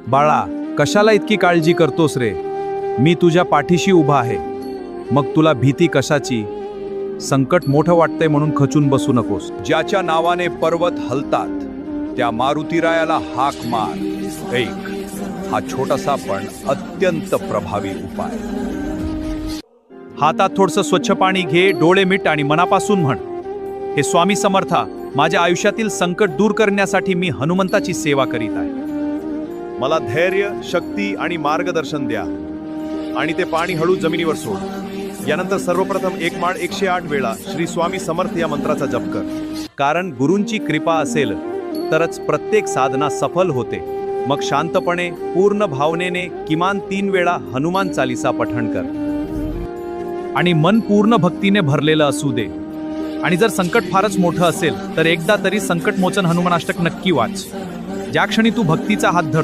बाळा, कशाला इतकी काळजी करतोस रे? मी तुझ्या पाठीशी उभा आहे. मग तुला भीती कशाची? संकट मोठं वाटतंय म्हणून खचून बसू नकोस. ज्याच्या नावाने पर्वत हलतात त्या मारुतीरायाला हाक मार. ऐक, हा छोटासा पण अत्यंत प्रभावी उपाय. हातात थोडंसं स्वच्छ पाणी घे, डोळे मिट आणि मनापासून म्हण, हे स्वामी समर्था, माझ्या आयुष्यातील संकट दूर करण्यासाठी मी हनुमंताची सेवा करीत आहे. मला धैर्य, शक्ती आणि मार्गदर्शन द्या. आणि ते पाणी हळू जमिनीवर सोड. यानंतर सर्वप्रथम एक माळ 108 वेळा श्री स्वामी समर्थ या मंत्राचा जप कर. कारण गुरूंची कृपा असेल तरच प्रत्येक साधना सफल होते. मग शांतपणे, पूर्ण भावनेने किमान 3 वेळा हनुमान चालीसा पठण कर. आणि मन पूर्ण भक्तीने भरलेलं असू दे. आणि जर संकट फारच मोठं असेल तर एकदा तरी संकटमोचन हनुमानाष्टक नक्की वाच. ज्या क्षणी तू भक्तीचा हात धर